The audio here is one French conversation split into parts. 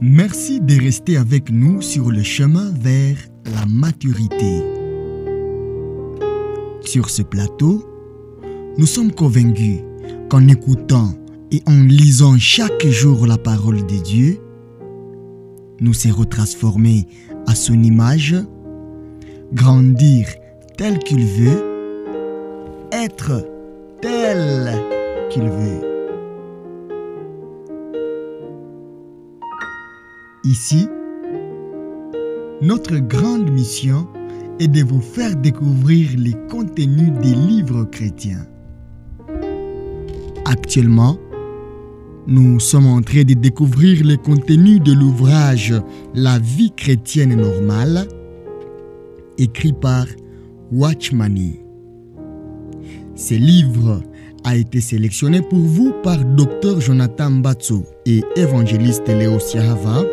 Merci de rester avec nous sur le chemin vers la maturité. Sur ce plateau, nous sommes convaincus qu'en écoutant et en lisant chaque jour la parole de Dieu, nous serons transformés à son image, grandir tel qu'il veut, être tel qu'il veut. Ici, notre grande mission est de vous faire découvrir les contenus des livres chrétiens. Actuellement, nous sommes en train de découvrir les contenus de l'ouvrage La vie chrétienne normale, écrit par Watchmani. Ce livre a été sélectionné pour vous par Dr Jonathan Batso et évangéliste Léo Siahava.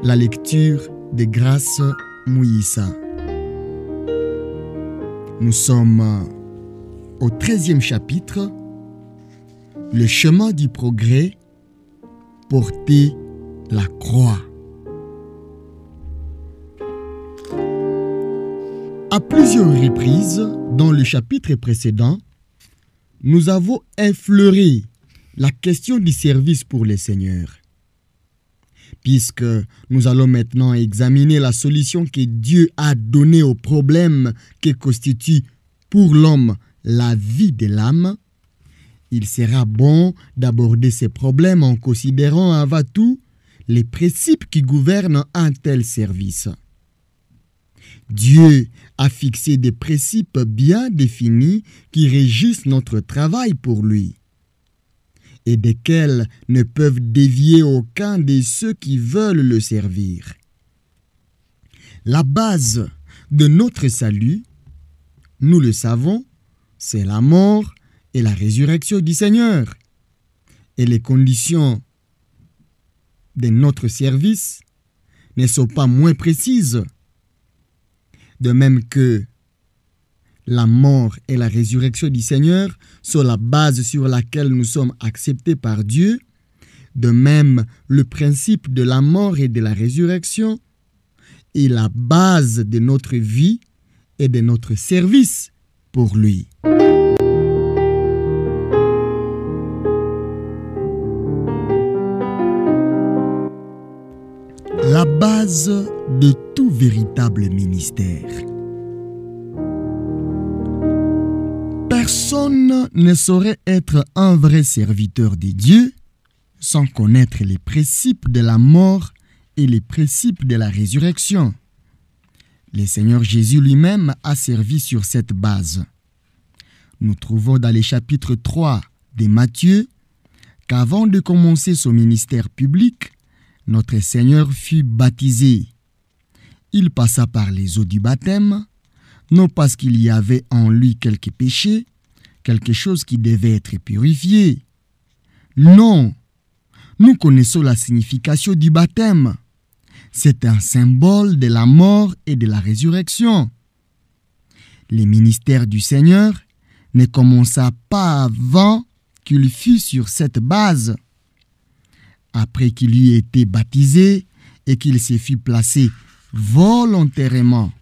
La lecture de Grâce Mouissa. Nous sommes au 13e chapitre, le chemin du progrès, porter la croix. À plusieurs reprises, dans le chapitre précédent, nous avons effleuré la question du service pour le Seigneur. Puisque nous allons maintenant examiner la solution que Dieu a donnée au problème que constitue pour l'homme la vie de l'âme, il sera bon d'aborder ces problèmes en considérant avant tout les principes qui gouvernent un tel service. Dieu a fixé des principes bien définis qui régissent notre travail pour lui, et desquels ne peuvent dévier aucun de ceux qui veulent le servir. La base de notre salut, nous le savons, c'est la mort et la résurrection du Seigneur. Et les conditions de notre service ne sont pas moins précises. De même que la mort et la résurrection du Seigneur sont la base sur laquelle nous sommes acceptés par Dieu. De même, le principe de la mort et de la résurrection est la base de notre vie et de notre service pour lui. La base de tout véritable ministère. Personne ne saurait être un vrai serviteur de Dieu sans connaître les principes de la mort et les principes de la résurrection. Le Seigneur Jésus lui-même a servi sur cette base. Nous trouvons dans les chapitres 3 de Matthieu qu'avant de commencer son ministère public, notre Seigneur fut baptisé. Il passa par les eaux du baptême, non parce qu'il y avait en lui quelques péchés, quelque chose qui devait être purifié. Non, nous connaissons la signification du baptême. C'est un symbole de la mort et de la résurrection. Le ministère du Seigneur ne commença pas avant qu'il fût sur cette base. Après qu'il eut été baptisé et qu'il se fut placé volontairement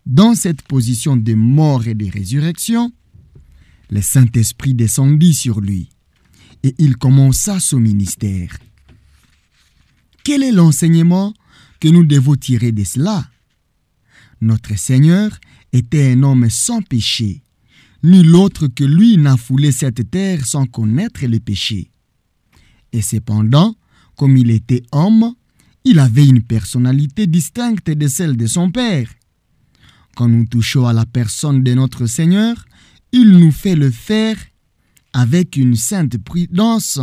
dans cette position de mort et de résurrection, le Saint-Esprit descendit sur lui et il commença son ministère. Quel est l'enseignement que nous devons tirer de cela? Notre Seigneur était un homme sans péché. Nul autre que lui n'a foulé cette terre sans connaître le péché. Et cependant, comme il était homme, il avait une personnalité distincte de celle de son Père. Quand nous touchons à la personne de notre Seigneur, il nous fait le faire avec une sainte prudence.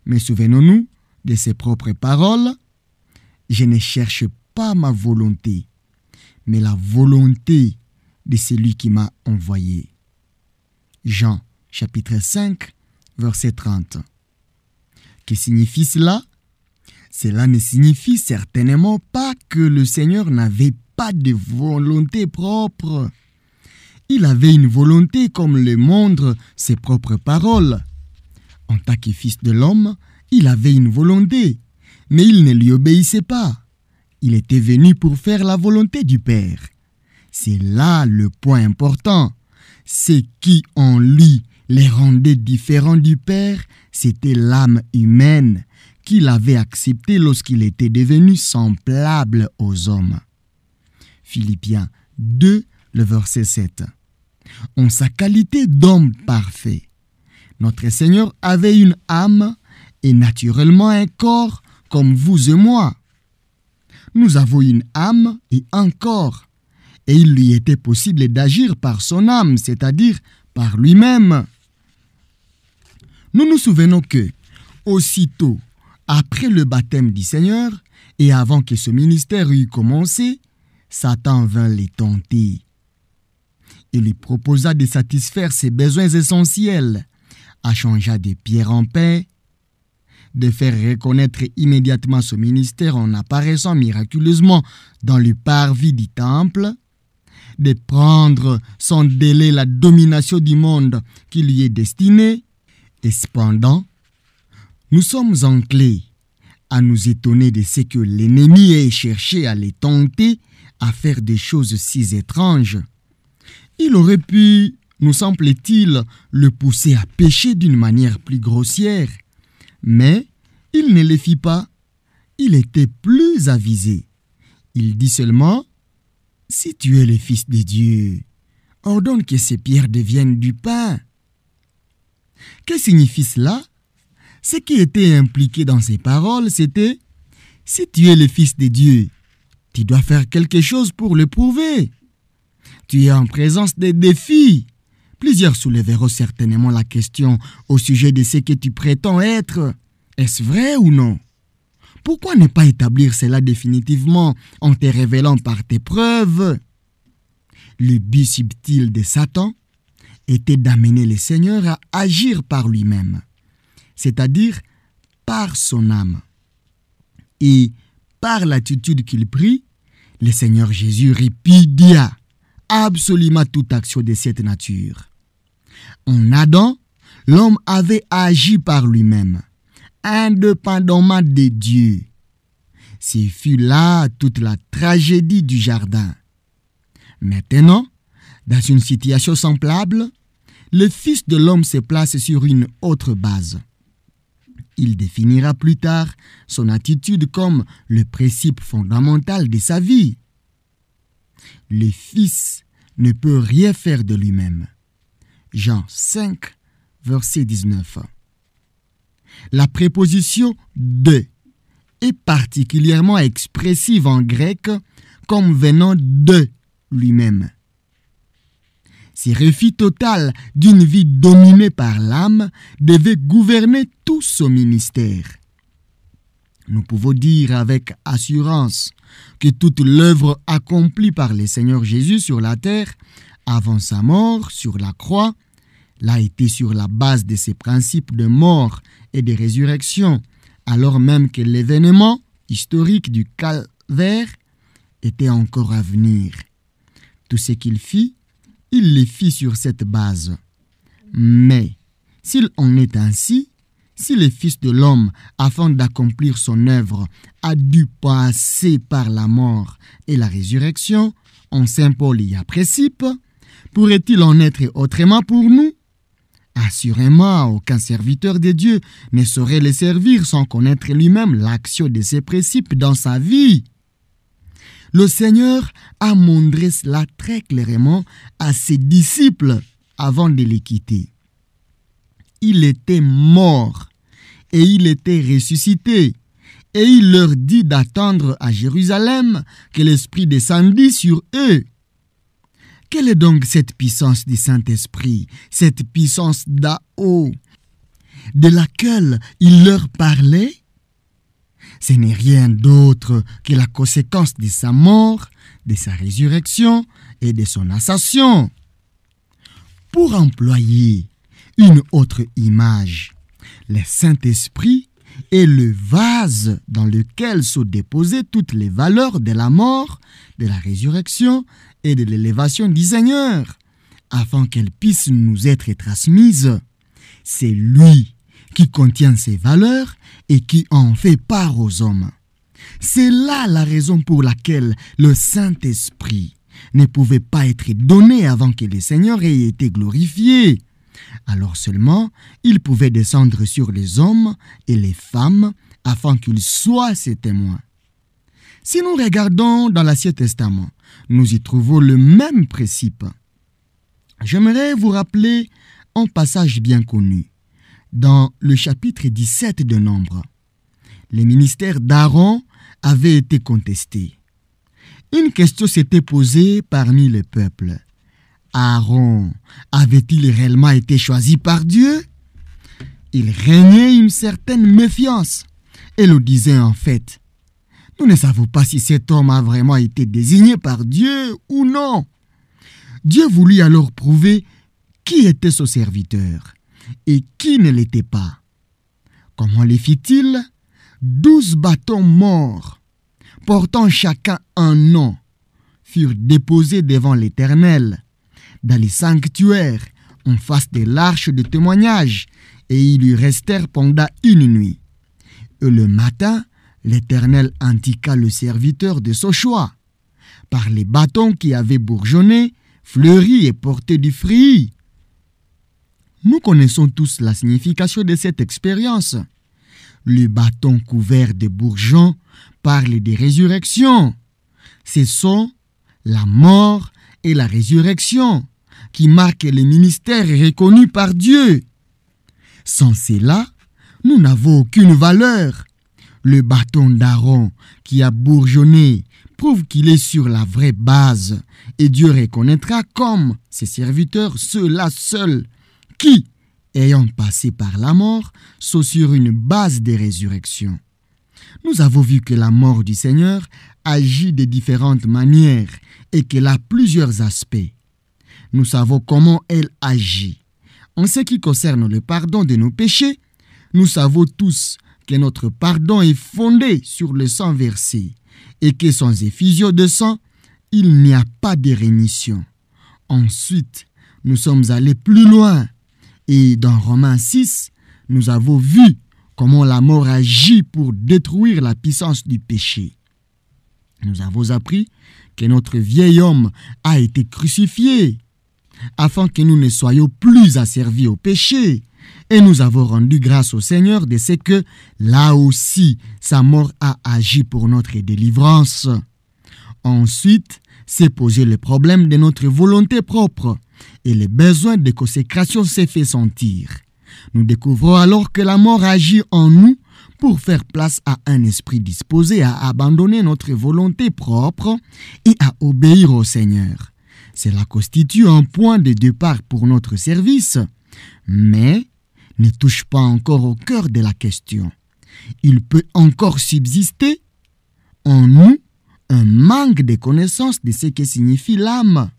Mais souvenons-nous de ses propres paroles. Je ne cherche pas ma volonté, mais la volonté de celui qui m'a envoyé. Jean, chapitre 5, verset 30. Que signifie cela? Cela ne signifie certainement pas que le Seigneur n'avait pas de volonté propre. Il avait une volonté comme le montrent ses propres paroles. En tant que fils de l'homme, il avait une volonté, mais il ne lui obéissait pas. Il était venu pour faire la volonté du Père. C'est là le point important. Ce qui en lui les rendait différents du Père, c'était l'âme humaine qu'il avait acceptée lorsqu'il était devenu semblable aux hommes. Philippiens 2, le verset 7. En sa qualité d'homme parfait, notre Seigneur avait une âme et naturellement un corps comme vous et moi. Nous avons une âme et un corps, et il lui était possible d'agir par son âme, c'est-à-dire par lui-même. Nous nous souvenons que, aussitôt après le baptême du Seigneur et avant que ce ministère eût commencé, Satan vint les tenter. Il lui proposa de satisfaire ses besoins essentiels, changea de pierre en pain, de faire reconnaître immédiatement son ministère en apparaissant miraculeusement dans le parvis du temple, de prendre sans délai la domination du monde qui lui est destiné, et cependant, nous sommes enclins à nous étonner de ce que l'ennemi ait cherché à les tenter à faire des choses si étranges. Il aurait pu, nous semble-t-il, le pousser à pécher d'une manière plus grossière. Mais il ne le fit pas. Il était plus avisé. Il dit seulement, « Si tu es le Fils de Dieu, ordonne que ces pierres deviennent du pain. » Que signifie cela? Ce qui était impliqué dans ces paroles, c'était, « Si tu es le Fils de Dieu, tu dois faire quelque chose pour le prouver. » Tu es en présence des défis. Plusieurs soulèveront certainement la question au sujet de ce que tu prétends être. Est-ce vrai ou non? Pourquoi ne pas établir cela définitivement en te révélant par tes preuves? Le but subtil de Satan était d'amener le Seigneur à agir par lui-même, c'est-à-dire par son âme. Et par l'attitude qu'il prit, le Seigneur Jésus répudia absolument toute action de cette nature. En Adam, l'homme avait agi par lui-même, indépendamment de Dieu. Ce fut là toute la tragédie du jardin. Maintenant, dans une situation semblable, le Fils de l'homme se place sur une autre base. Il définira plus tard son attitude comme le principe fondamental de sa vie. Le Fils ne peut rien faire de lui-même. Jean 5, verset 19. La préposition « de » est particulièrement expressive en grec comme venant de lui-même. Ce refus total d'une vie dominée par l'âme devait gouverner tout son ministère. Nous pouvons dire avec assurance que toute l'œuvre accomplie par le Seigneur Jésus sur la terre, avant sa mort sur la croix, l'a été sur la base de ces principes de mort et de résurrection, alors même que l'événement historique du calvaire était encore à venir. Tout ce qu'il fit, il le fit sur cette base. Mais, s'il en est ainsi, si le Fils de l'homme, afin d'accomplir son œuvre, a dû passer par la mort et la résurrection, en Saint Paul y a précipe, pourrait-il en être autrement pour nous? Assurément, aucun serviteur de Dieu ne saurait le servir sans connaître lui-même l'action de ses principes dans sa vie. Le Seigneur a montré cela très clairement à ses disciples avant de les quitter. Il était mort et il était ressuscité. Et il leur dit d'attendre à Jérusalem que l'Esprit descendit sur eux. Quelle est donc cette puissance du Saint-Esprit, cette puissance d'A-O, de laquelle il leur parlait? Ce n'est rien d'autre que la conséquence de sa mort, de sa résurrection et de son ascension. Pour employer une autre image, le Saint-Esprit est le vase dans lequel sont déposées toutes les valeurs de la mort, de la résurrection et de l'élévation du Seigneur, afin qu'elles puissent nous être transmises. C'est lui qui contient ces valeurs et qui en fait part aux hommes. C'est là la raison pour laquelle le Saint-Esprit ne pouvait pas être donné avant que le Seigneur ait été glorifié. Alors seulement, il pouvait descendre sur les hommes et les femmes afin qu'ils soient ses témoins. Si nous regardons dans l'Ancien Testament, nous y trouvons le même principe. J'aimerais vous rappeler un passage bien connu dans le chapitre 17 de Nombre. Le ministère d'Aaron avait été contesté. Une question s'était posée parmi le peuple. Aaron avait-il réellement été choisi par Dieu? Il régnait une certaine méfiance et le disait en fait. Nous ne savons pas si cet homme a vraiment été désigné par Dieu ou non. Dieu voulut alors prouver qui était son serviteur et qui ne l'était pas. Comment les fit-il? 12 bâtons morts, portant chacun un nom, furent déposés devant l'Éternel, dans les sanctuaires, en face de l'arche de témoignage, et ils y restèrent pendant une nuit. Et le matin, l'Éternel indiqua le serviteur de son choix, par les bâtons qui avaient bourgeonné, fleuri et porté du fruit. Nous connaissons tous la signification de cette expérience. Le bâton couvert de bourgeons parle de résurrection. Ce sont la mort et la résurrection qui marquent le ministère reconnu par Dieu. Sans cela, nous n'avons aucune valeur. Le bâton d'Aaron qui a bourgeonné prouve qu'il est sur la vraie base et Dieu reconnaîtra comme ses serviteurs ceux-là seuls qui, ayant passé par la mort, sont sur une base de résurrection. Nous avons vu que la mort du Seigneur agit de différentes manières et qu'elle a plusieurs aspects. Nous savons comment elle agit. En ce qui concerne le pardon de nos péchés, nous savons tous que notre pardon est fondé sur le sang versé et que sans effusion de sang, il n'y a pas de rémission. Ensuite, nous sommes allés plus loin et dans Romains 6, nous avons vu comment la mort agit pour détruire la puissance du péché. Nous avons appris que notre vieil homme a été crucifié afin que nous ne soyons plus asservis au péché. Et nous avons rendu grâce au Seigneur de ce que, là aussi, sa mort a agi pour notre délivrance. Ensuite, s'est posé le problème de notre volonté propre et le besoin de consécration s'est fait sentir. Nous découvrons alors que la mort agit en nous pour faire place à un esprit disposé à abandonner notre volonté propre et à obéir au Seigneur. Cela constitue un point de départ pour notre service, mais ne touche pas encore au cœur de la question. Il peut encore subsister en nous un manque de connaissance de ce que signifie l'âme.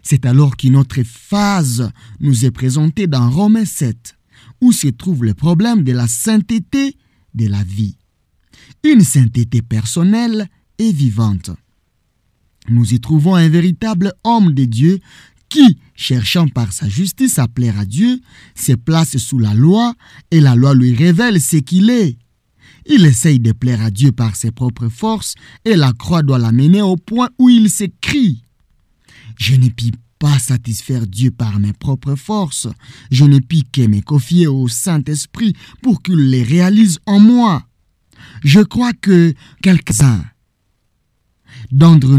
C'est alors qu'une autre phase nous est présentée dans Romains 7, où se trouve le problème de la sainteté de la vie. Une sainteté personnelle et vivante. Nous y trouvons un véritable homme de Dieu qui, cherchant par sa justice à plaire à Dieu, se place sous la loi et la loi lui révèle ce qu'il est. Il essaye de plaire à Dieu par ses propres forces et la croix doit l'amener au point où il s'écrie « Je ne puis pas satisfaire Dieu par mes propres forces. Je ne puis que me confier au Saint-Esprit pour qu'il les réalise en moi. » Je crois que quelques-uns d'entre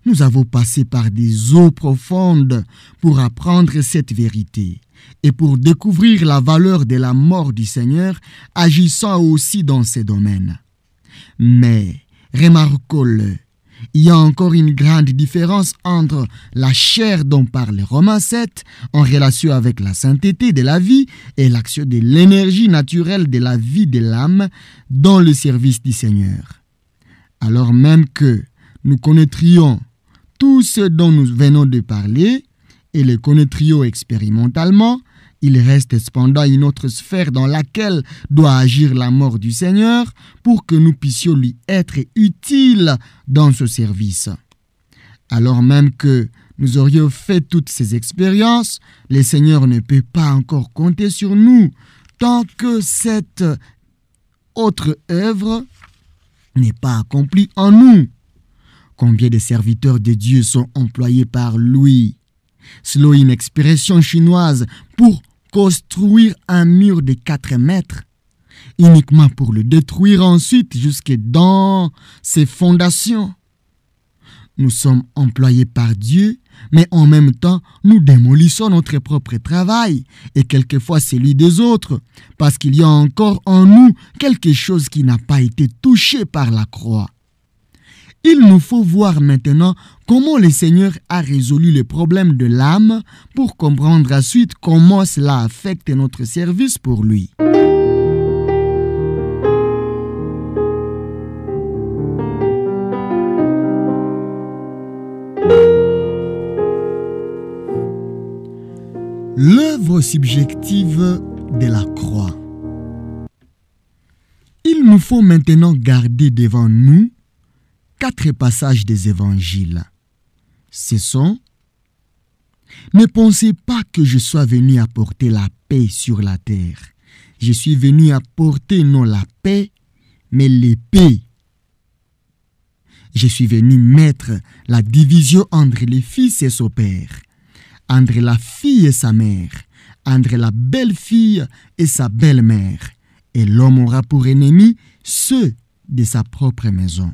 nous avons passé par des eaux profondes pour apprendre cette vérité et pour découvrir la valeur de la mort du Seigneur agissant aussi dans ces domaines. Mais, remarquons-le, il y a encore une grande différence entre la chair dont parle Romains 7 en relation avec la sainteté de la vie et l'action de l'énergie naturelle de la vie de l'âme dans le service du Seigneur. Alors même que nous connaîtrions tout ce dont nous venons de parler et le connaîtrions expérimentalement, Il reste cependant une autre sphère dans laquelle doit agir la mort du Seigneur pour que nous puissions lui être utiles dans ce service. Alors même que nous aurions fait toutes ces expériences, le Seigneur ne peut pas encore compter sur nous tant que cette autre œuvre n'est pas accomplie en nous. Combien de serviteurs de Dieu sont employés par lui, selon une expression chinoise, pour construire un mur de 4 mètres, uniquement pour le détruire ensuite jusque dans ses fondations. Nous sommes employés par Dieu, mais en même temps, nous démolissons notre propre travail et quelquefois celui des autres, parce qu'il y a encore en nous quelque chose qui n'a pas été touché par la croix. Il nous faut voir maintenant comment le Seigneur a résolu le problème de l'âme pour comprendre ensuite comment cela affecte notre service pour lui. L'œuvre subjective de la croix. Il nous faut maintenant garder devant nous 4 passages des évangiles. Ce sont: ne pensez pas que je sois venu apporter la paix sur la terre. Je suis venu apporter non la paix, mais l'épée. Je suis venu mettre la division entre les fils et son père, entre la fille et sa mère, entre la belle-fille et sa belle-mère. Et l'homme aura pour ennemi ceux de sa propre maison.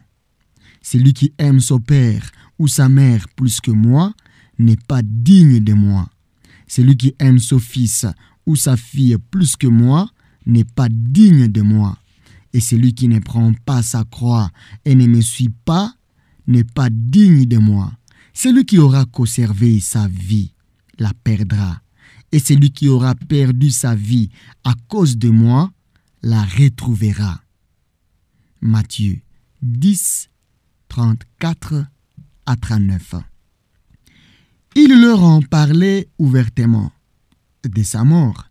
Celui qui aime son père ou sa mère plus que moi n'est pas digne de moi. Celui qui aime son fils ou sa fille plus que moi n'est pas digne de moi. Et celui qui ne prend pas sa croix et ne me suit pas n'est pas digne de moi. Celui qui aura conservé sa vie la perdra. Et celui qui aura perdu sa vie à cause de moi la retrouvera. Matthieu 10, 34 à 39. Il leur en parlait ouvertement de sa mort.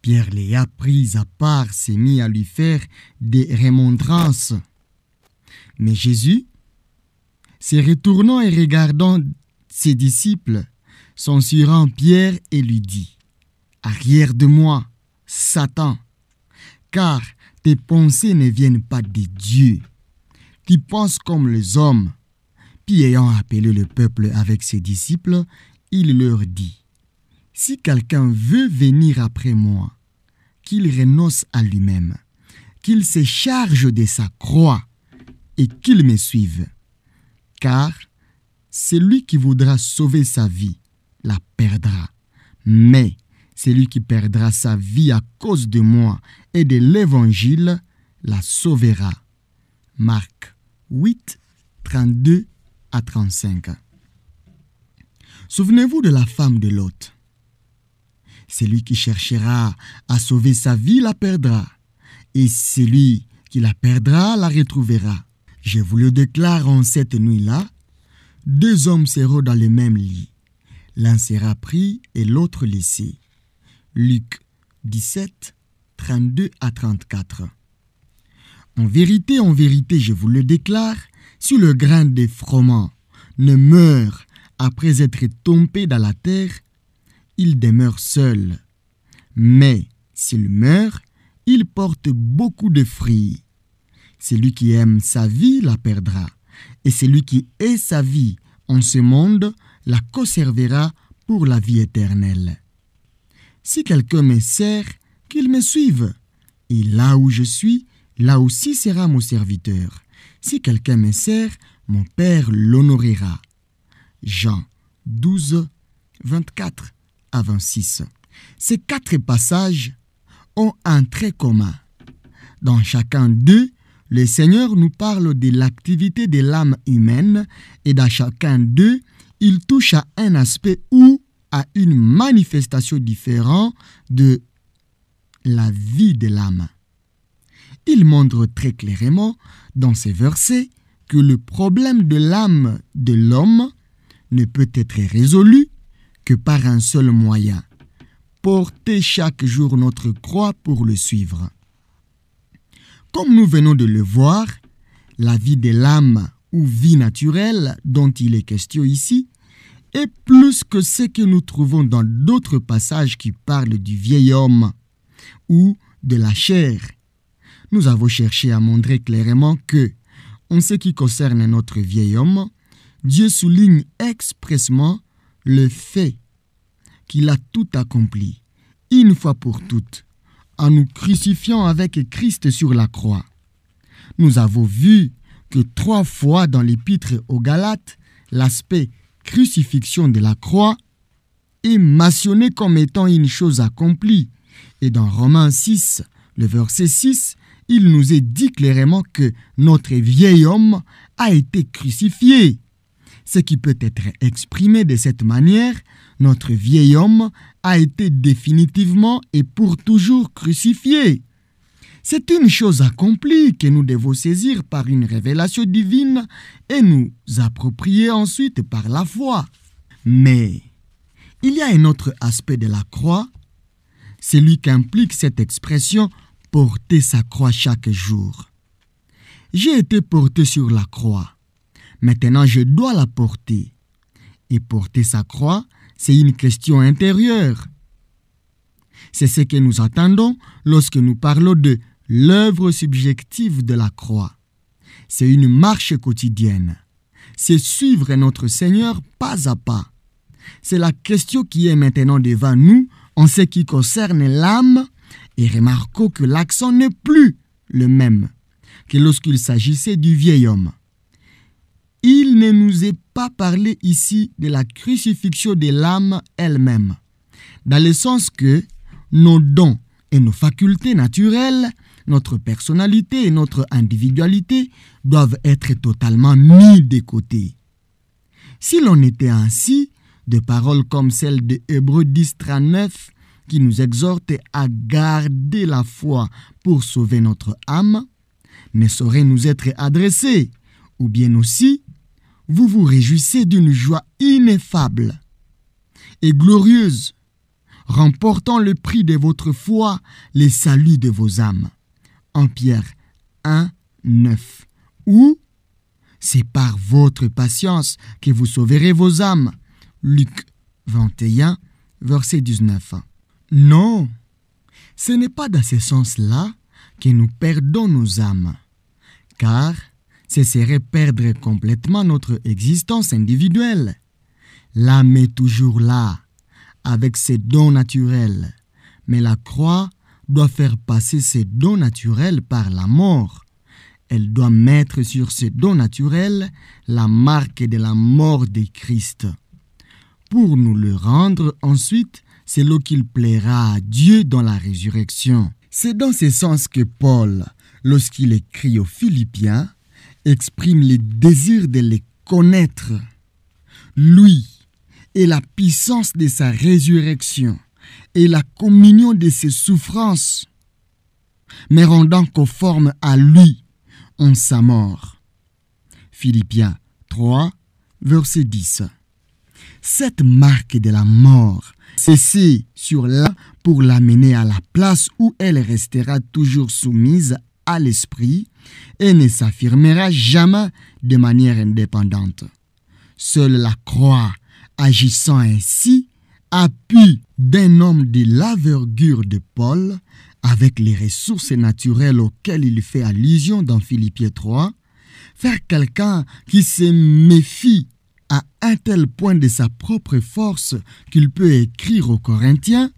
Pierre les a pris à part, s'est mis à lui faire des remontrances. Mais Jésus, se retournant et regardant ses disciples, censurant Pierre et lui dit: arrière de moi, Satan, car tes pensées ne viennent pas de Dieu. Tu penses comme les hommes. Puis ayant appelé le peuple avec ses disciples, il leur dit: si quelqu'un veut venir après moi, qu'il renonce à lui-même, qu'il se charge de sa croix et qu'il me suive. Car celui qui voudra sauver sa vie la perdra. Mais celui qui perdra sa vie à cause de moi et de l'évangile la sauvera. Marc 8, 32 à 35. Souvenez-vous de la femme de Lot. Celui qui cherchera à sauver sa vie la perdra, et celui qui la perdra la retrouvera. Je vous le déclare, en cette nuit-là, 2 hommes seront dans le même lit. L'un sera pris et l'autre laissé. Luc 17, 32 à 34. En vérité, je vous le déclare, si le grain de froment ne meurt après être tombé dans la terre, il demeure seul. Mais s'il meurt, il porte beaucoup de fruits. Celui qui aime sa vie la perdra, et celui qui hait sa vie en ce monde la conservera pour la vie éternelle. Si quelqu'un me sert, qu'il me suive, et là où je suis, là aussi sera mon serviteur. Si quelqu'un me sert, mon Père l'honorera. Jean 12, 24 à 26. Ces 4 passages ont un trait commun. Dans chacun d'eux, le Seigneur nous parle de l'activité de l'âme humaine et dans chacun d'eux, il touche à un aspect ou à une manifestation différente de la vie de l'âme. Il montre très clairement dans ces versets que le problème de l'âme de l'homme ne peut être résolu que par un seul moyen, porter chaque jour notre croix pour le suivre. Comme nous venons de le voir, la vie de l'âme ou vie naturelle dont il est question ici est plus que ce que nous trouvons dans d'autres passages qui parlent du vieil homme ou de la chair. Nous avons cherché à montrer clairement que, en ce qui concerne notre vieil homme, Dieu souligne expressément le fait qu'il a tout accompli, une fois pour toutes, en nous crucifiant avec Christ sur la croix. Nous avons vu que 3 fois dans l'épître aux Galates, l'aspect crucifixion de la croix est mentionné comme étant une chose accomplie. Et dans Romains 6, le verset 6, il nous est dit clairement que notre vieil homme a été crucifié. Ce qui peut être exprimé de cette manière, notre vieil homme a été définitivement et pour toujours crucifié. C'est une chose accomplie que nous devons saisir par une révélation divine et nous approprier ensuite par la foi. Mais il y a un autre aspect de la croix, celui qu'implique cette expression « porter sa croix chaque jour ». J'ai été porté sur la croix. Maintenant, je dois la porter. Et porter sa croix, c'est une question intérieure. C'est ce que nous attendons lorsque nous parlons de l'œuvre subjective de la croix. C'est une marche quotidienne. C'est suivre notre Seigneur pas à pas. C'est la question qui est maintenant devant nous en ce qui concerne l'âme, et remarquons que l'accent n'est plus le même que lorsqu'il s'agissait du vieil homme. Il ne nous est pas parlé ici de la crucifixion de l'âme elle-même, dans le sens que nos dons et nos facultés naturelles, notre personnalité et notre individualité doivent être totalement mis de côté. Si l'on était ainsi, de paroles comme celle de Hébreux 10, 39, qui nous exhorte à garder la foi pour sauver notre âme, ne saurait nous être adressées, ou bien aussi, vous vous réjouissez d'une joie ineffable et glorieuse, remportant le prix de votre foi, les saluts de vos âmes. En Pierre 1, 9. Ou, c'est par votre patience que vous sauverez vos âmes. Luc 21, verset 19. Non, ce n'est pas dans ce sens-là que nous perdons nos âmes, car ce serait perdre complètement notre existence individuelle. L'âme est toujours là, avec ses dons naturels, mais la croix doit faire passer ses dons naturels par la mort. Elle doit mettre sur ces dons naturels la marque de la mort de Christ. Pour nous le rendre ensuite, c'est là qu'il plaira à Dieu dans la résurrection. C'est dans ce sens que Paul, lorsqu'il écrit aux Philippiens, exprime le désir de les connaître, lui et la puissance de sa résurrection et la communion de ses souffrances, mais rendant conforme à lui en sa mort. Philippiens 3, verset 10. Cette marque de la mort, c'est sur là pour l'amener à la place où elle restera toujours soumise à l'esprit et ne s'affirmera jamais de manière indépendante. Seule la croix, agissant ainsi, appuie d'un homme de l'envergure de Paul, avec les ressources naturelles auxquelles il fait allusion dans Philippiens 3, faire quelqu'un qui se méfie à un tel point de sa propre force qu'il peut écrire aux Corinthiens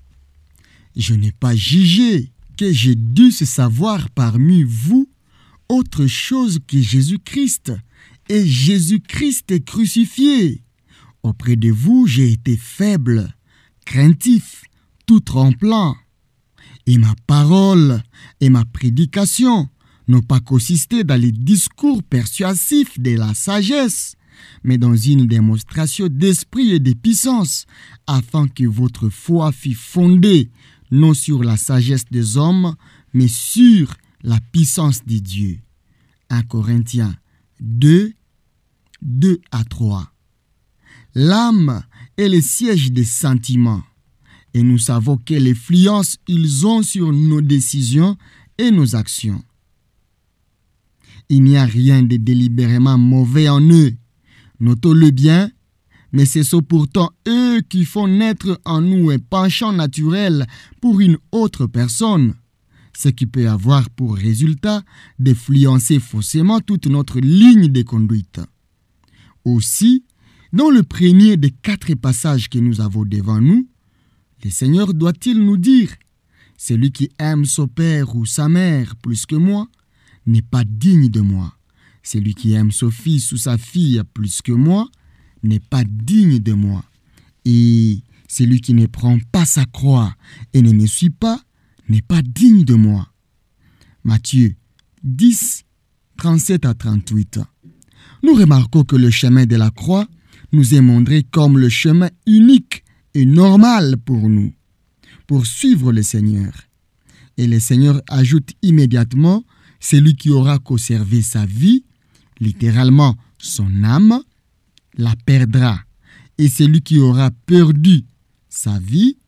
« Je n'ai pas jugé que j'ai dû se savoir parmi vous autre chose que Jésus-Christ, et Jésus-Christ est crucifié. Auprès de vous, j'ai été faible, craintif, tout tremblant. Et ma parole et ma prédication n'ont pas consisté dans les discours persuasifs de la sagesse, mais dans une démonstration d'esprit et de puissance, afin que votre foi fût fondée non sur la sagesse des hommes, mais sur la puissance de Dieu. 1 Corinthiens 2, 2-3. L'âme est le siège des sentiments, et nous savons quelle influence ils ont sur nos décisions et nos actions. Il n'y a rien de délibérément mauvais en eux. Notons-le bien, mais ce sont pourtant eux qui font naître en nous un penchant naturel pour une autre personne, ce qui peut avoir pour résultat d'influencer faussement toute notre ligne de conduite. Aussi, dans le premier des 4 passages que nous avons devant nous, le Seigneur doit-il nous dire « Celui qui aime son père ou sa mère plus que moi n'est pas digne de moi. Celui qui aime son fils ou sa fille plus que moi n'est pas digne de moi. Et celui qui ne prend pas sa croix et ne me suit pas n'est pas digne de moi. » Matthieu 10, 37 à 38. Nous remarquons que le chemin de la croix nous est montré comme le chemin unique et normal pour nous, pour suivre le Seigneur. Et le Seigneur ajoute immédiatement « Celui qui aura conservé sa vie, littéralement son âme, la perdra. Et celui qui aura perdu sa vie,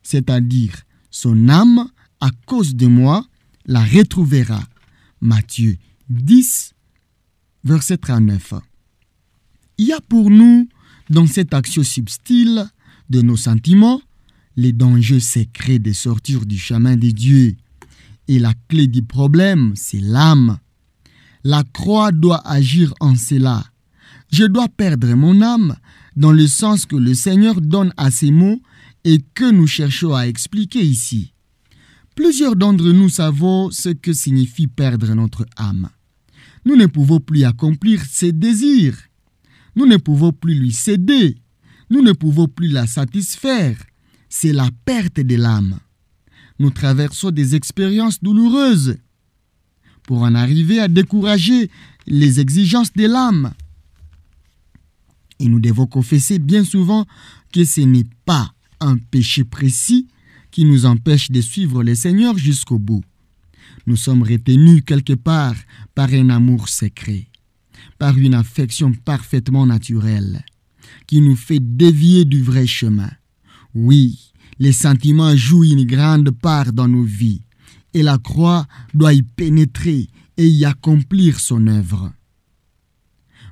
c'est-à-dire son âme, à cause de moi, la retrouvera. » Matthieu 10, verset 39. Il y a pour nous, dans cette action subtile de nos sentiments, les dangers secrets de sortir du chemin de Dieu. Et la clé du problème, c'est l'âme. La croix doit agir en cela. Je dois perdre mon âme dans le sens que le Seigneur donne à ces mots et que nous cherchons à expliquer ici. Plusieurs d'entre nous savons ce que signifie perdre notre âme. Nous ne pouvons plus accomplir ses désirs. Nous ne pouvons plus lui céder. Nous ne pouvons plus la satisfaire. C'est la perte de l'âme. Nous traversons des expériences douloureuses pour en arriver à décourager les exigences de l'âme. Et nous devons confesser bien souvent que ce n'est pas un péché précis qui nous empêche de suivre le Seigneur jusqu'au bout. Nous sommes retenus quelque part par un amour secret, par une affection parfaitement naturelle, qui nous fait dévier du vrai chemin. Oui, les sentiments jouent une grande part dans nos vies, et la croix doit y pénétrer et y accomplir son œuvre.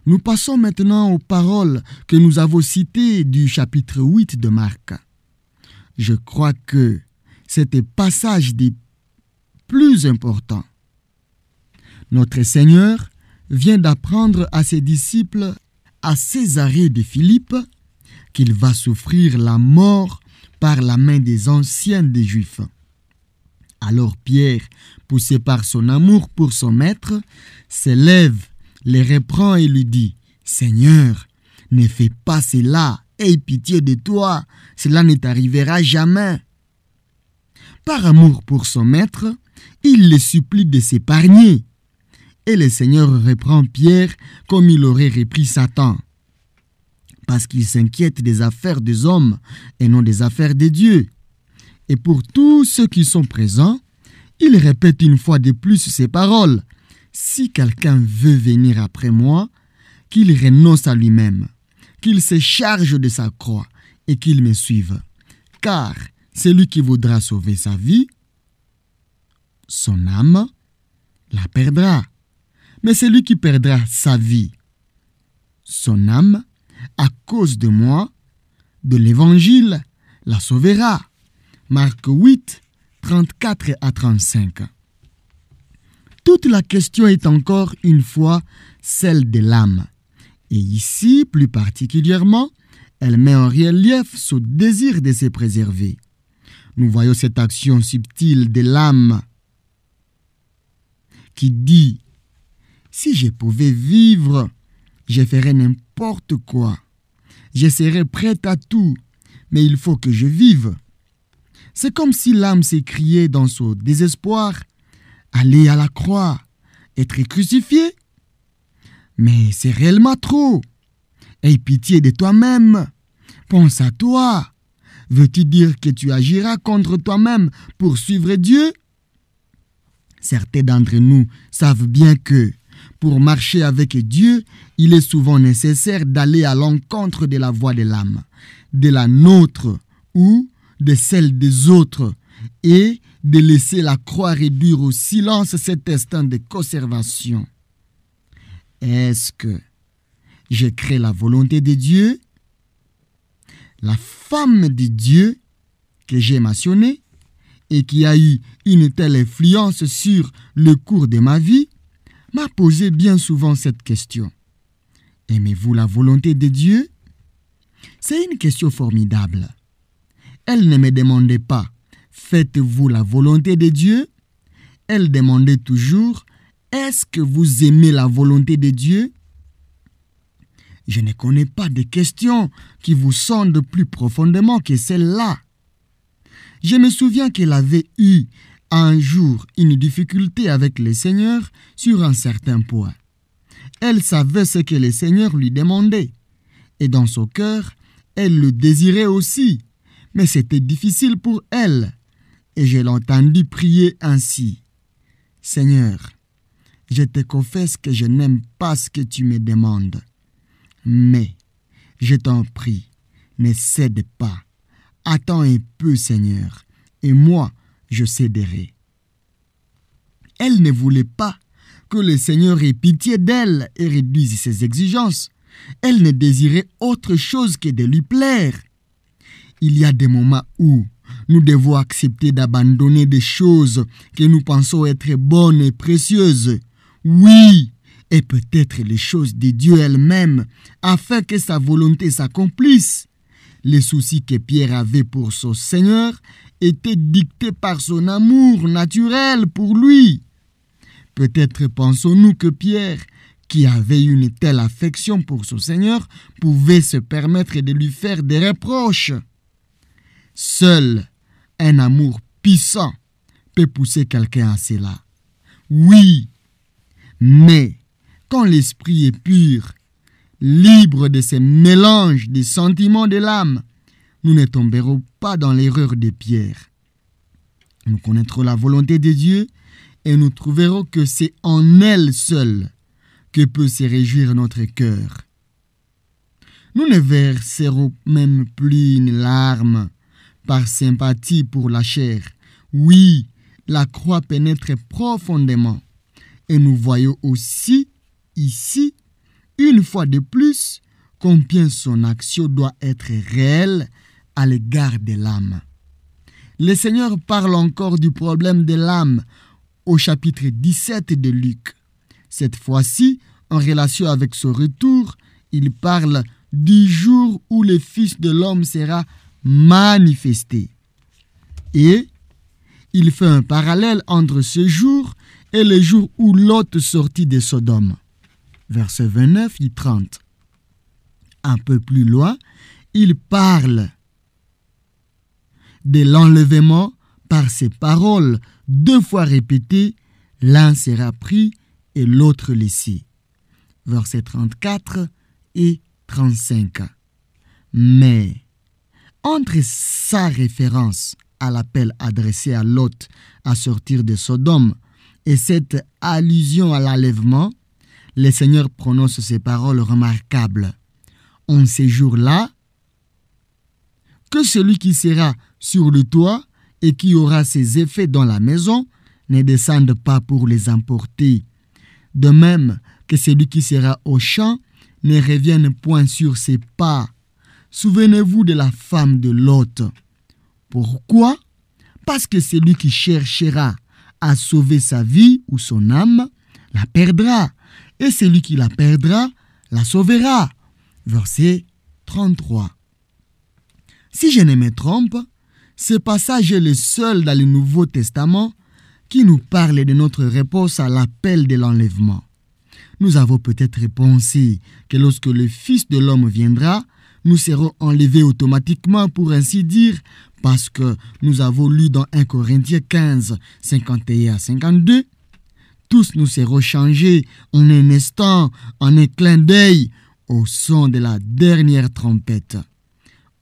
Nous passons maintenant aux paroles que nous avons citées du chapitre 8 de Marc. Je crois que c'est un passage des plus importants. Notre Seigneur vient d'apprendre à ses disciples à Césarée de Philippe qu'il va souffrir la mort par la main des anciens des Juifs. Alors Pierre, poussé par son amour pour son maître, s'élève, les reprend et lui dit « Seigneur, ne fais pas cela, aie pitié de toi, cela ne t'arrivera jamais. » Par amour pour son maître, il le supplie de s'épargner. Et le Seigneur reprend Pierre comme il aurait repris Satan, parce qu'il s'inquiète des affaires des hommes et non des affaires de Dieu. Et pour tous ceux qui sont présents, il répète une fois de plus ces paroles. « Si quelqu'un veut venir après moi, qu'il renonce à lui-même, qu'il se charge de sa croix et qu'il me suive. Car celui qui voudra sauver sa vie, son âme, la perdra. Mais celui qui perdra sa vie, son âme, à cause de moi, de l'évangile, la sauvera. » Marc 8, 34 à 35. Toute la question est encore une fois celle de l'âme. Et ici, plus particulièrement, elle met en relief ce désir de se préserver. Nous voyons cette action subtile de l'âme qui dit « Si je pouvais vivre, je ferais n'importe quoi. Je serais prête à tout, mais il faut que je vive. » C'est comme si l'âme s'écriait dans son désespoir « Aller à la croix, être crucifié. Mais c'est réellement trop. Aie pitié de toi-même. Pense à toi. Veux-tu dire que tu agiras contre toi-même pour suivre Dieu? » Certains d'entre nous savent bien que pour marcher avec Dieu, il est souvent nécessaire d'aller à l'encontre de la voix de l'âme, de la nôtre ou de celle des autres et de laisser la croix réduire au silence cet instant de conservation. Est-ce que je crée la volonté de Dieu? La femme de Dieu que j'ai mentionnée et qui a eu une telle influence sur le cours de ma vie m'a posé bien souvent cette question. Aimez-vous la volonté de Dieu? C'est une question formidable. Elle ne me demandait pas, faites-vous la volonté de Dieu? Elle demandait toujours, est-ce que vous aimez la volonté de Dieu? Je ne connais pas de questions qui vous sondent plus profondément que celle-là. Je me souviens qu'elle avait eu un jour une difficulté avec le Seigneur sur un certain point. Elle savait ce que le Seigneur lui demandait. Et dans son cœur, elle le désirait aussi. Mais c'était difficile pour elle. Et je l'ai entendu prier ainsi. Seigneur, je te confesse que je n'aime pas ce que tu me demandes. Mais, je t'en prie, ne cède pas. Attends un peu, Seigneur, et moi, je céderai. Elle ne voulait pas que le Seigneur ait pitié d'elle et réduise ses exigences. Elle ne désirait autre chose que de lui plaire. Il y a des moments où nous devons accepter d'abandonner des choses que nous pensons être bonnes et précieuses. Oui, et peut-être les choses de Dieu elle-même, afin que sa volonté s'accomplisse. Les soucis que Pierre avait pour son Seigneur étaient dictés par son amour naturel pour lui. Peut-être pensons-nous que Pierre, qui avait une telle affection pour son Seigneur, pouvait se permettre de lui faire des reproches. Seul un amour puissant peut pousser quelqu'un à cela. Oui, mais quand l'esprit est pur, libre de ces mélanges des sentiments de l'âme, nous ne tomberons pas dans l'erreur de Pierre. Nous connaîtrons la volonté de Dieu et nous trouverons que c'est en elle seule que peut se réjouir notre cœur. Nous ne verserons même plus une larme par sympathie pour la chair. Oui, la croix pénètre profondément et nous voyons aussi ici, une fois de plus, combien son action doit être réelle à l'égard de l'âme. Le Seigneur parle encore du problème de l'âme au chapitre 17 de Luc. Cette fois-ci, en relation avec son retour, il parle du jour où le Fils de l'homme sera manifesté. Et il fait un parallèle entre ce jour et le jour où Lot sortit de Sodome. Versets 29 et 30. Un peu plus loin, il parle de l'enlèvement par ces paroles 2 fois répétées, l'un sera pris et l'autre laissé. Versets 34 et 35. Mais, entre sa référence à l'appel adressé à Lot à sortir de Sodome et cette allusion à l'enlèvement, le Seigneur prononce ces paroles remarquables. En ces jours-là, que celui qui sera sur le toit et qui aura ses effets dans la maison ne descende pas pour les emporter. De même que celui qui sera au champ ne revienne point sur ses pas. Souvenez-vous de la femme de Lot. Pourquoi? Parce que celui qui cherchera à sauver sa vie ou son âme la perdra, et celui qui la perdra la sauvera. Verset 33. Si je ne me trompe, ce passage est le seul dans le Nouveau Testament qui nous parle de notre réponse à l'appel de l'enlèvement. Nous avons peut-être pensé que lorsque le Fils de l'homme viendra, nous serons enlevés automatiquement, pour ainsi dire, parce que nous avons lu dans 1 Corinthiens 15, 51 à 52, tous nous serons changés en un instant, en un clin d'œil, au son de la dernière trompette.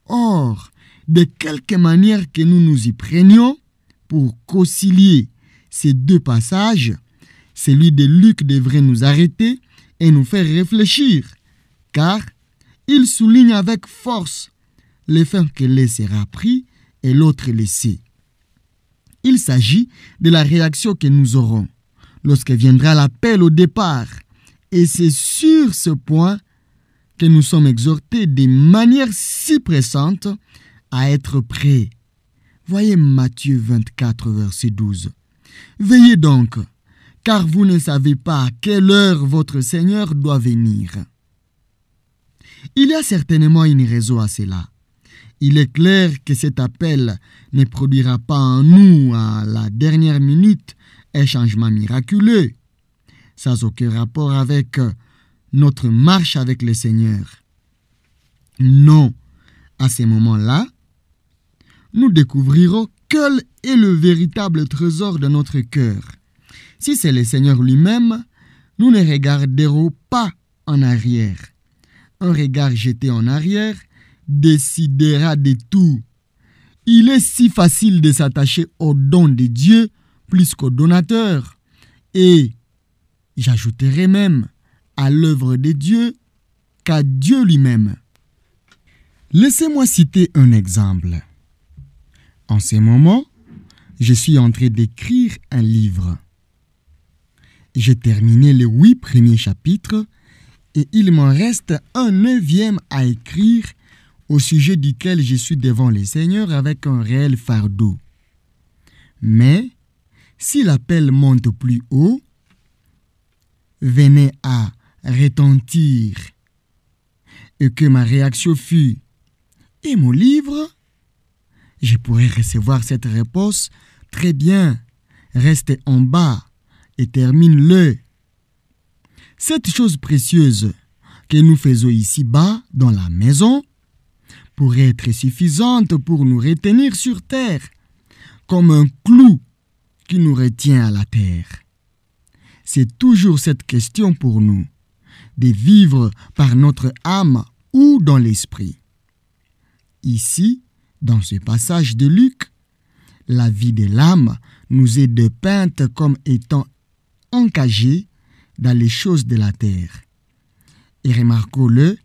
Or, de quelque manière que nous nous y prenions pour concilier ces 2 passages, celui de Luc devrait nous arrêter et nous faire réfléchir, car il souligne avec force le fait que l'un sera pris et l'autre laissé. Il s'agit de la réaction que nous aurons lorsque viendra l'appel au départ. Et c'est sur ce point que nous sommes exhortés de manière si pressante à être prêts. Voyez Matthieu 24, verset 12. Veillez donc, car vous ne savez pas à quelle heure votre Seigneur doit venir. Il y a certainement une raison à cela. Il est clair que cet appel ne produira pas en nous à la dernière minute un changement miraculeux, sans aucun rapport avec notre marche avec le Seigneur. Non, à ce moment-là, nous découvrirons quel est le véritable trésor de notre cœur. Si c'est le Seigneur lui-même, nous ne regarderons pas en arrière. Un regard jeté en arrière décidera de tout. Il est si facile de s'attacher au don de Dieu plus qu'au donateur. Et j'ajouterai même à l'œuvre de Dieu qu'à Dieu lui-même. Laissez-moi citer un exemple. En ce moment, je suis en train d'écrire un livre. J'ai terminé les 8 premiers chapitres et il m'en reste un 9e à écrire au sujet duquel je suis devant le Seigneur avec un réel fardeau. Mais si l'appel monte plus haut, venait à retentir et que ma réaction fut « Et mon livre ?» je pourrais recevoir cette réponse « Très bien, reste en bas et termine-le. » Cette chose précieuse que nous faisons ici-bas dans la maison pourrait être suffisante pour nous retenir sur terre, comme un clou qui nous retient à la terre. C'est toujours cette question pour nous, de vivre par notre âme ou dans l'esprit. Ici, dans ce passage de Luc, la vie de l'âme nous est dépeinte comme étant encagée dans les choses de la terre. Et remarquons-le,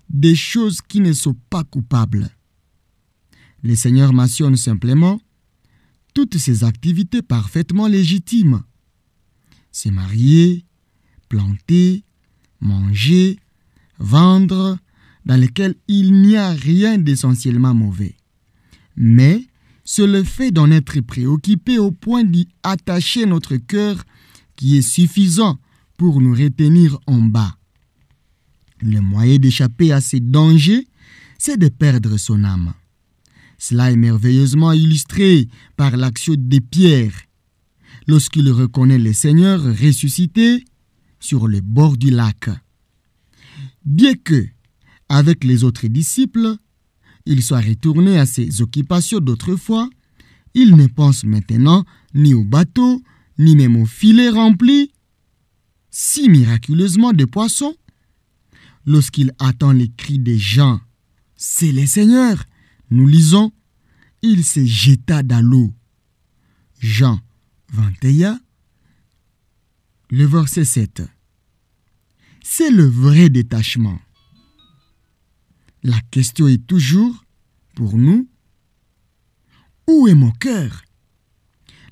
des choses qui ne sont pas coupables. Le Seigneur mentionne simplement toutes ces activités parfaitement légitimes. Se marier, planter, manger, vendre, dans lesquelles il n'y a rien d'essentiellement mauvais. Mais c'est le fait d'en être préoccupé au point d'y attacher notre cœur qui est suffisant pour nous retenir en bas. Le moyen d'échapper à ces dangers, c'est de perdre son âme. Cela est merveilleusement illustré par l'action de Pierre, lorsqu'il reconnaît le Seigneur ressuscité sur le bord du lac. Bien que, avec les autres disciples, il soit retourné à ses occupations d'autrefois, il ne pense maintenant ni au bateau, ni même au filet rempli, si miraculeusement de poissons. Lorsqu'il attend les cris des gens, « C'est le Seigneur !» nous lisons, il se jeta dans l'eau. Jean 21, le verset 7. C'est le vrai détachement. La question est toujours, pour nous, où est mon cœur?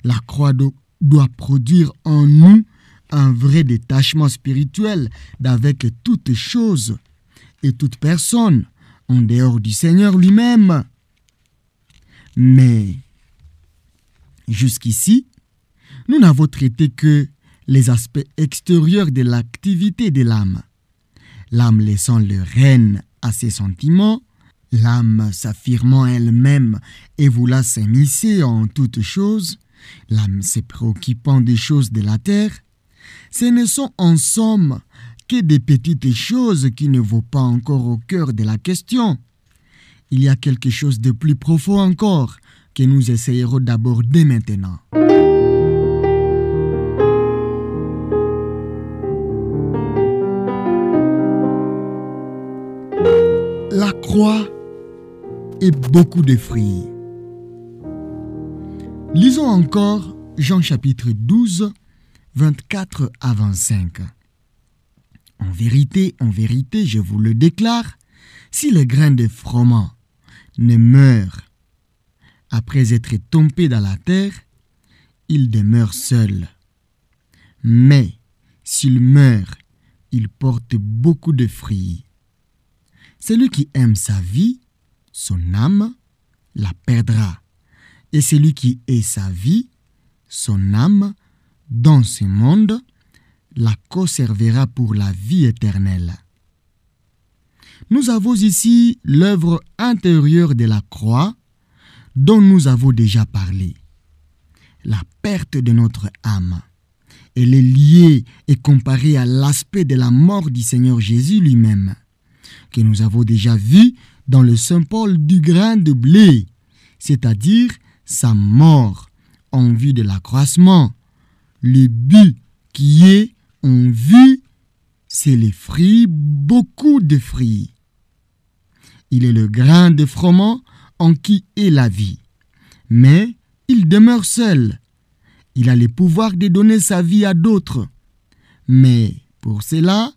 La croix doit produire en nous un vrai détachement spirituel d'avec toute chose et toute personne en dehors du Seigneur lui-même. Mais jusqu'ici, nous n'avons traité que les aspects extérieurs de l'activité de l'âme. L'âme laissant le règne à ses sentiments, l'âme s'affirmant elle-même et voulant s'immiscer en toutes choses, l'âme se préoccupant des choses de la terre. Ce ne sont en somme que des petites choses qui ne vont pas encore au cœur de la question. Il y a quelque chose de plus profond encore que nous essayerons d'aborder maintenant. La croix et beaucoup de fruits. Lisons encore Jean chapitre 12, 24 à 25. En vérité, je vous le déclare, si le grain de froment ne meurt après être tombé dans la terre, il demeure seul. Mais s'il meurt, il porte beaucoup de fruits. Celui qui aime sa vie, son âme, la perdra. Et celui qui hait sa vie, son âme, dans ce monde, la conservera pour la vie éternelle. Nous avons ici l'œuvre intérieure de la croix dont nous avons déjà parlé. La perte de notre âme. Elle est liée et comparée à l'aspect de la mort du Seigneur Jésus lui-même, que nous avons déjà vu dans le symbole du grain de blé, c'est-à-dire sa mort en vue de l'accroissement. Le but qui est en vue, c'est les fruits, beaucoup de fruits. Il est le grain de froment en qui est la vie, mais il demeure seul. Il a le pouvoir de donner sa vie à d'autres, mais pour cela,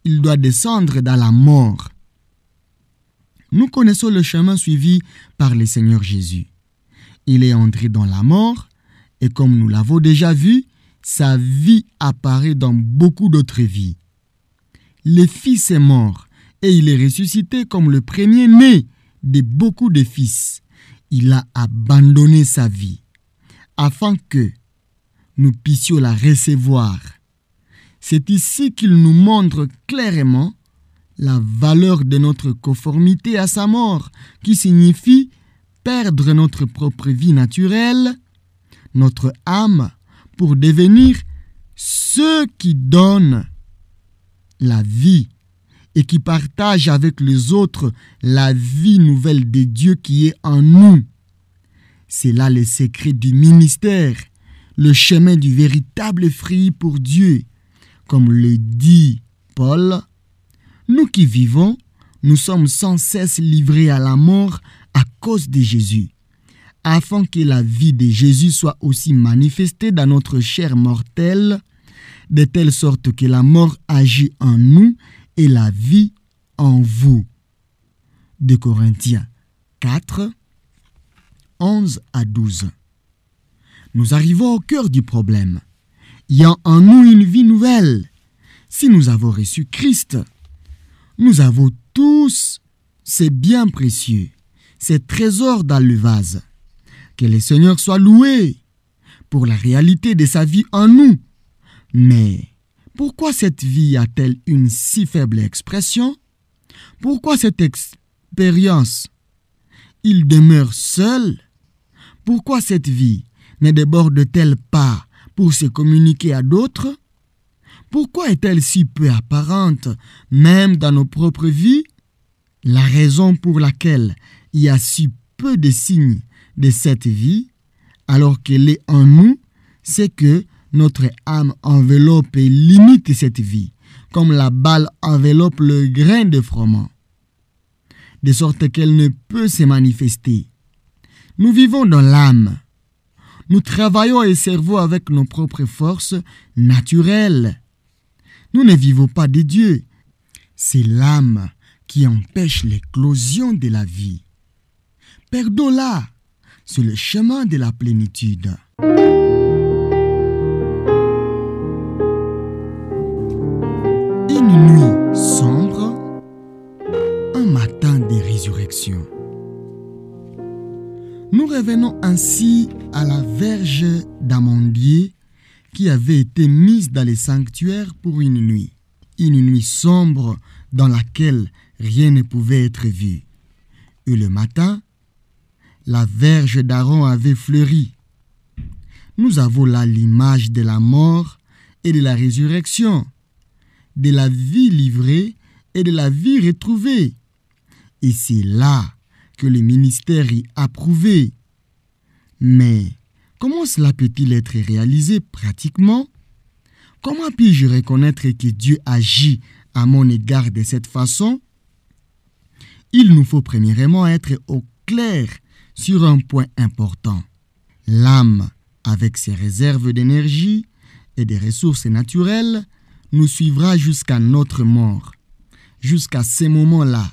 il doit descendre dans la mort. Nous connaissons le chemin suivi par le Seigneur Jésus. Il est entré dans la mort, et comme nous l'avons déjà vu, sa vie apparaît dans beaucoup d'autres vies. Le Fils est mort, et il est ressuscité comme le premier-né de beaucoup de fils. Il a abandonné sa vie, afin que nous puissions la recevoir. C'est ici qu'il nous montre clairement la valeur de notre conformité à sa mort, qui signifie perdre notre propre vie naturelle, notre âme, pour devenir ceux qui donnent la vie et qui partagent avec les autres la vie nouvelle de Dieu qui est en nous. C'est là le secret du ministère, le chemin du véritable fruit pour Dieu. Comme le dit Paul, nous qui vivons, nous sommes sans cesse livrés à la mort à cause de Jésus, afin que la vie de Jésus soit aussi manifestée dans notre chair mortelle, de telle sorte que la mort agit en nous et la vie en vous. 2 Corinthiens 4, 11 à 12. Nous arrivons au cœur du problème. Il y a en nous une vie nouvelle. Si nous avons reçu Christ, nous avons tous ces biens précieux, ces trésors dans le vase. Que le Seigneur soit loué pour la réalité de sa vie en nous. Mais pourquoi cette vie a-t-elle une si faible expression? Pourquoi cette expérience? Il demeure seul. Pourquoi cette vie ne déborde-t-elle pas pour se communiquer à d'autres? Pourquoi est-elle si peu apparente, même dans nos propres vies? La raison pour laquelle il y a si peu de signes de cette vie, alors qu'elle est en nous, c'est que notre âme enveloppe et limite cette vie, comme la balle enveloppe le grain de froment, de sorte qu'elle ne peut se manifester. Nous vivons dans l'âme. Nous travaillons et servons avec nos propres forces naturelles. Nous ne vivons pas de Dieu. C'est l'âme qui empêche l'éclosion de la vie. Perdons-la sur le chemin de la plénitude. Une nuit sombre, un matin de résurrection. Nous revenons ainsi à la verge d'amandier qui avait été mise dans les sanctuaires pour une nuit sombre dans laquelle rien ne pouvait être vu. Et le matin, la verge d'Aaron avait fleuri. Nous avons là l'image de la mort et de la résurrection, de la vie livrée et de la vie retrouvée. Et c'est là que le ministère est approuvé. Mais comment cela peut-il être réalisé pratiquement? Comment puis-je reconnaître que Dieu agit à mon égard de cette façon? Il nous faut premièrement être au clair sur un point important. L'âme, avec ses réserves d'énergie et des ressources naturelles, nous suivra jusqu'à notre mort, jusqu'à ces moments-là.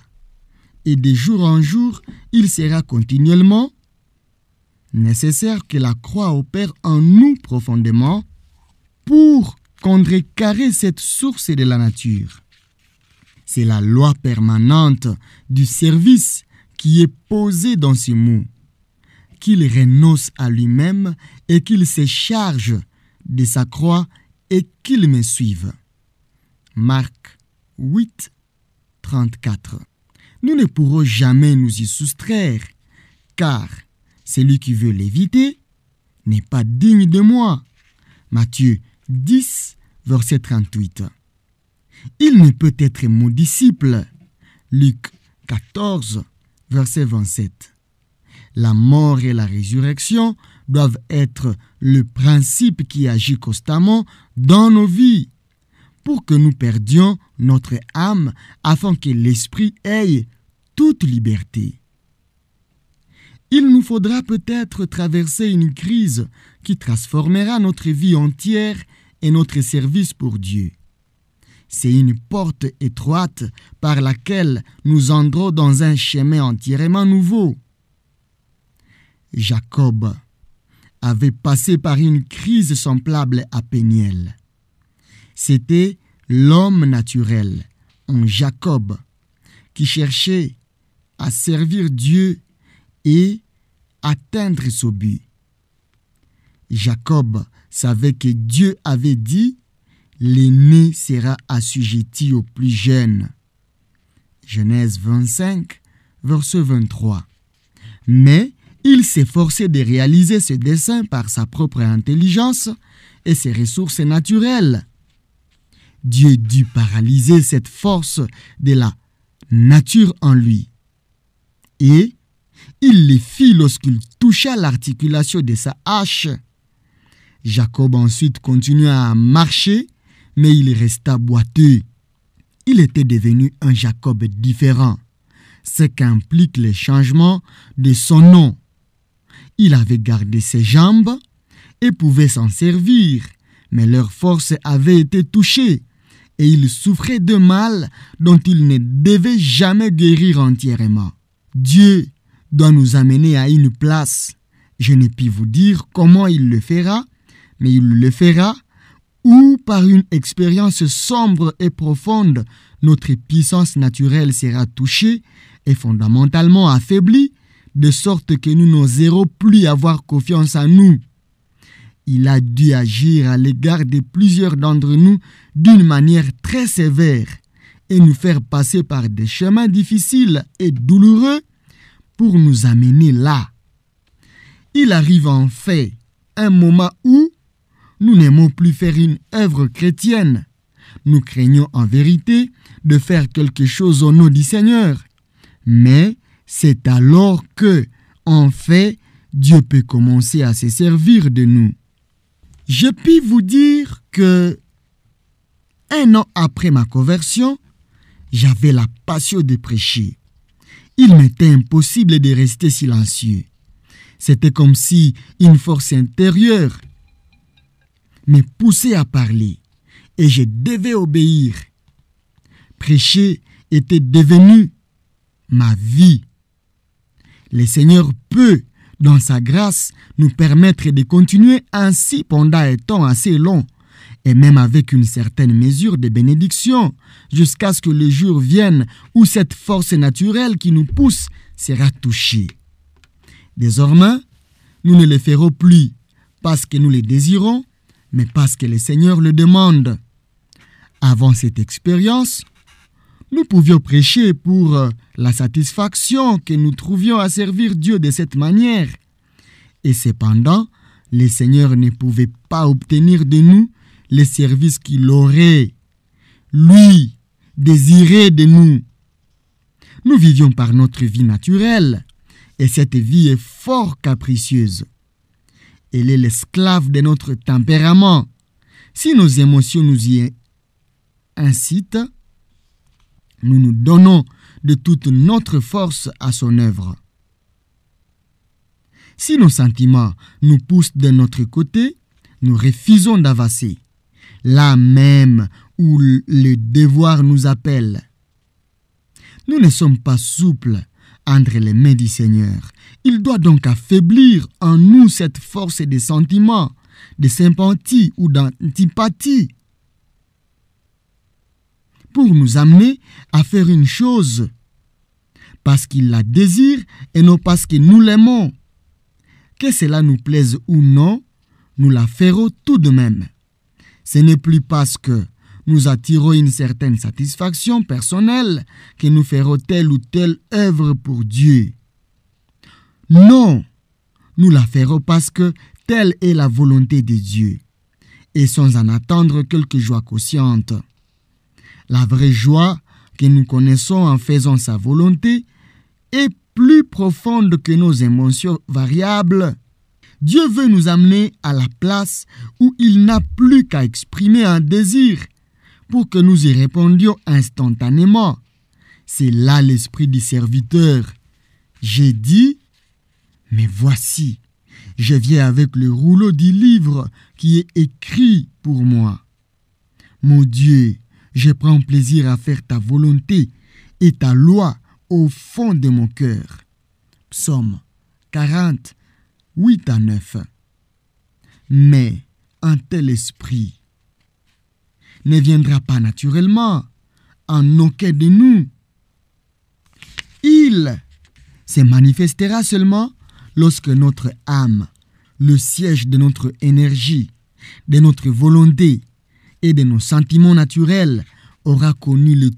Et de jour en jour, il sera continuellement nécessaire que la croix opère en nous profondément pour contrecarrer cette source de la nature. C'est la loi permanente du service qui est posée dans ces mots, qu'il renonce à lui-même et qu'il se charge de sa croix et qu'il me suive. Marc 8, 34. Nous ne pourrons jamais nous y soustraire, car celui qui veut l'éviter n'est pas digne de moi. Matthieu 10, verset 38. Il ne peut être mon disciple. Luc 14, verset 27. La mort et la résurrection doivent être le principe qui agit constamment dans nos vies pour que nous perdions notre âme afin que l'esprit ait toute liberté. Il nous faudra peut-être traverser une crise qui transformera notre vie entière et notre service pour Dieu. C'est une porte étroite par laquelle nous entrons dans un chemin entièrement nouveau. Jacob avait passé par une crise semblable à Péniel. C'était l'homme naturel, en Jacob, qui cherchait à servir Dieu et atteindre son but. Jacob savait que Dieu avait dit « L'aîné sera assujetti au plus jeune ». Genèse 25, verset 23. Mais il s'efforçait de réaliser ce dessein par sa propre intelligence et ses ressources naturelles. Dieu dut paralyser cette force de la nature en lui. Et il le fit lorsqu'il toucha l'articulation de sa hache. Jacob ensuite continua à marcher, mais il resta boiteux. Il était devenu un Jacob différent, ce qu'implique le changement de son nom. Il avait gardé ses jambes et pouvait s'en servir, mais leur force avait été touchée et il souffrait de mal dont il ne devait jamais guérir entièrement. Dieu doit nous amener à une place. Je ne puis vous dire comment il le fera, mais il le fera ou par une expérience sombre et profonde, notre puissance naturelle sera touchée et fondamentalement affaiblie, de sorte que nous n'oserons plus avoir confiance en nous. Il a dû agir à l'égard de plusieurs d'entre nous d'une manière très sévère et nous faire passer par des chemins difficiles et douloureux pour nous amener là. Il arrive en fait un moment où nous n'aimons plus faire une œuvre chrétienne. Nous craignons en vérité de faire quelque chose au nom du Seigneur. Mais c'est alors que, en fait, Dieu peut commencer à se servir de nous. Je puis vous dire que, 1 an après ma conversion, j'avais la passion de prêcher. Il m'était impossible de rester silencieux. C'était comme si une force intérieure me poussait à parler et je devais obéir. Prêcher était devenu ma vie. Le Seigneur peut, dans sa grâce, nous permettre de continuer ainsi pendant un temps assez long et même avec une certaine mesure de bénédiction jusqu'à ce que le jour vienne où cette force naturelle qui nous pousse sera touchée. Désormais, nous ne le ferons plus parce que nous le désirons, mais parce que le Seigneur le demande. Avant cette expérience, nous pouvions prêcher pour la satisfaction que nous trouvions à servir Dieu de cette manière. Et cependant, le Seigneur ne pouvait pas obtenir de nous les services qu'il aurait, lui, désiré de nous. Nous vivions par notre vie naturelle, et cette vie est fort capricieuse. Elle est l'esclave de notre tempérament. Si nos émotions nous y incitent, nous nous donnons de toute notre force à son œuvre. Si nos sentiments nous poussent de notre côté, nous refusons d'avancer, là même où le devoir nous appelle. Nous ne sommes pas souples entre les mains du Seigneur. Il doit donc affaiblir en nous cette force des sentiments, de sympathie ou d'antipathie, pour nous amener à faire une chose parce qu'il la désire et non parce que nous l'aimons. Que cela nous plaise ou non, nous la ferons tout de même. Ce n'est plus parce que nous attirons une certaine satisfaction personnelle que nous ferons telle ou telle œuvre pour Dieu. Non, nous la ferons parce que telle est la volonté de Dieu, et sans en attendre quelque joie consciente. La vraie joie que nous connaissons en faisant sa volonté est plus profonde que nos émotions variables. Dieu veut nous amener à la place où il n'a plus qu'à exprimer un désir pour que nous y répondions instantanément. C'est là l'esprit du serviteur. J'ai dit, mais voici, je viens avec le rouleau du livre qui est écrit pour moi. Mon Dieu, je prends plaisir à faire ta volonté et ta loi au fond de mon cœur. Psaume 40, 8 à 9. Mais un tel esprit ne viendra pas naturellement en aucun de nous. Il se manifestera seulement lorsque notre âme, le siège de notre énergie, de notre volonté et de nos sentiments naturels, aura connu le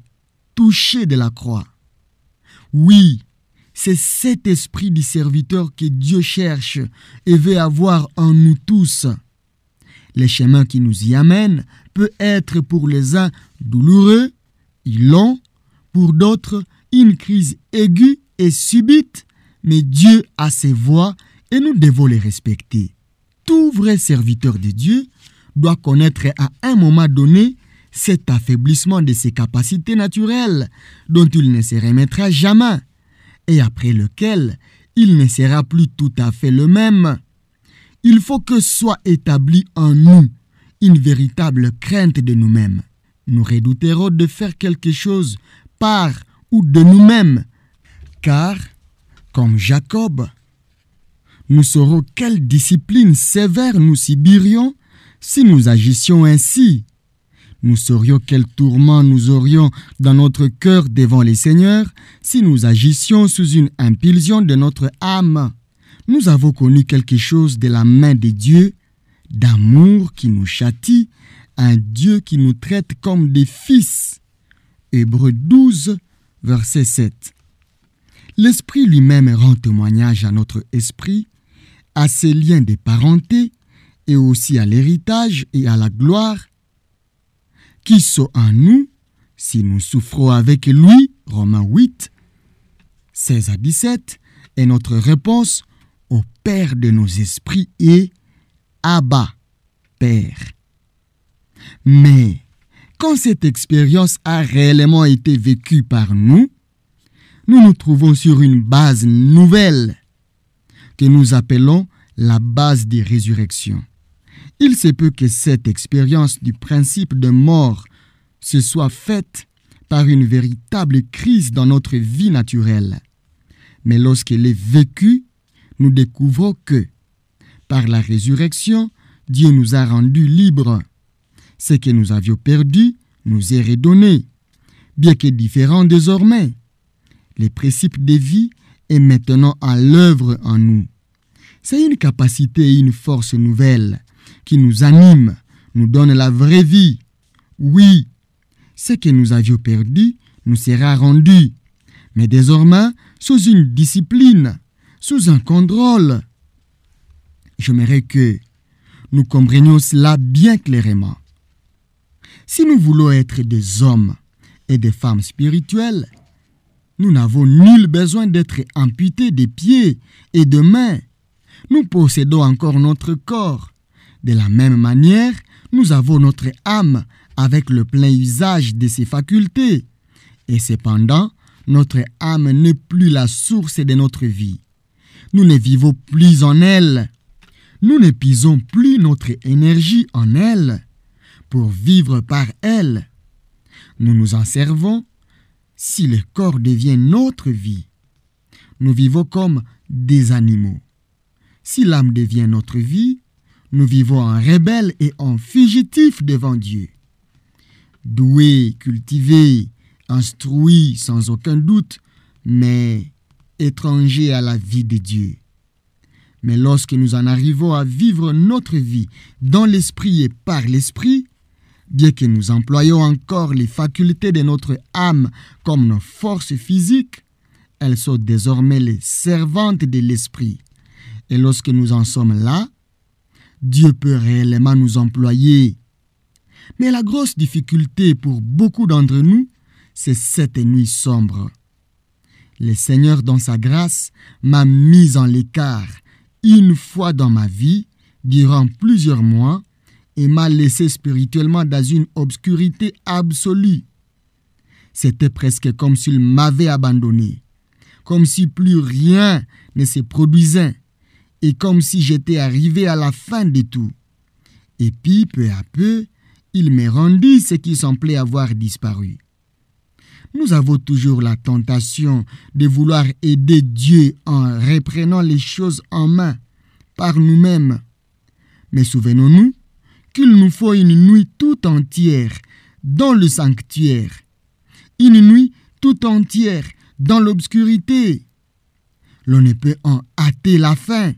toucher de la croix. Oui, c'est cet esprit du serviteur que Dieu cherche et veut avoir en nous tous. Le chemin qui nous y amène peut être pour les uns douloureux et long, pour d'autres une crise aiguë et subite, mais Dieu a ses voies et nous devons les respecter. Tout vrai serviteur de Dieu doit connaître à un moment donné cet affaiblissement de ses capacités naturelles dont il ne se remettra jamais et après lequel il ne sera plus tout à fait le même. Il faut que soit établie en nous une véritable crainte de nous-mêmes. Nous redouterons de faire quelque chose par ou de nous-mêmes, car, comme Jacob, nous saurons quelle discipline sévère nous subirions si nous agissions ainsi. Nous saurions quel tourment nous aurions dans notre cœur devant les seigneurs si nous agissions sous une impulsion de notre âme. Nous avons connu quelque chose de la main de Dieu, d'amour qui nous châtie, un Dieu qui nous traite comme des fils. Hébreux 12, verset 7. L'Esprit lui-même rend témoignage à notre esprit, à ses liens de parenté et aussi à l'héritage et à la gloire qui sont en nous si nous souffrons avec lui. Romains 8, 16 à 17. Et notre réponse au Père de nos esprits est Abba, Père. Mais quand cette expérience a réellement été vécue par nous, nous nous trouvons sur une base nouvelle que nous appelons la base des résurrections. Il se peut que cette expérience du principe de mort se soit faite par une véritable crise dans notre vie naturelle. Mais lorsqu'elle est vécue, nous découvrons que, par la résurrection, Dieu nous a rendus libres. Ce que nous avions perdu nous est redonné, bien que différent désormais. Les principes de vie est maintenant à l'œuvre en nous. C'est une capacité et une force nouvelle qui nous anime, nous donne la vraie vie. Oui, ce que nous avions perdu nous sera rendu, mais désormais sous une discipline, sous un contrôle. J'aimerais que nous comprenions cela bien clairement. Si nous voulons être des hommes et des femmes spirituels, nous n'avons nul besoin d'être amputés des pieds et de mains. Nous possédons encore notre corps. De la même manière, nous avons notre âme avec le plein usage de ses facultés. Et cependant, notre âme n'est plus la source de notre vie. Nous ne vivons plus en elle. Nous ne puisons plus notre énergie en elle pour vivre par elle. Nous nous en servons si le corps devient notre vie. nous vivons comme des animaux. Si l'âme devient notre vie, nous vivons en rebelles et en fugitifs devant Dieu. Doués, cultivés, instruits sans aucun doute, mais étrangers à la vie de Dieu. Mais lorsque nous en arrivons à vivre notre vie dans l'esprit et par l'esprit, bien que nous employions encore les facultés de notre âme comme nos forces physiques, elles sont désormais les servantes de l'esprit. Et lorsque nous en sommes là, Dieu peut réellement nous employer. Mais la grosse difficulté pour beaucoup d'entre nous, c'est cette nuit sombre. Le Seigneur, dans sa grâce, m'a mis en l'écart une fois dans ma vie, durant plusieurs mois, et m'a laissé spirituellement dans une obscurité absolue. C'était presque comme s'il m'avait abandonné, comme si plus rien ne se produisait, et comme si j'étais arrivé à la fin de tout. Et puis, peu à peu, il me rendit ce qui semblait avoir disparu. Nous avons toujours la tentation de vouloir aider Dieu en reprenant les choses en main par nous-mêmes. Mais souvenons-nous qu'il nous faut une nuit tout entière dans le sanctuaire, une nuit tout entière dans l'obscurité. L'on ne peut en hâter la fin.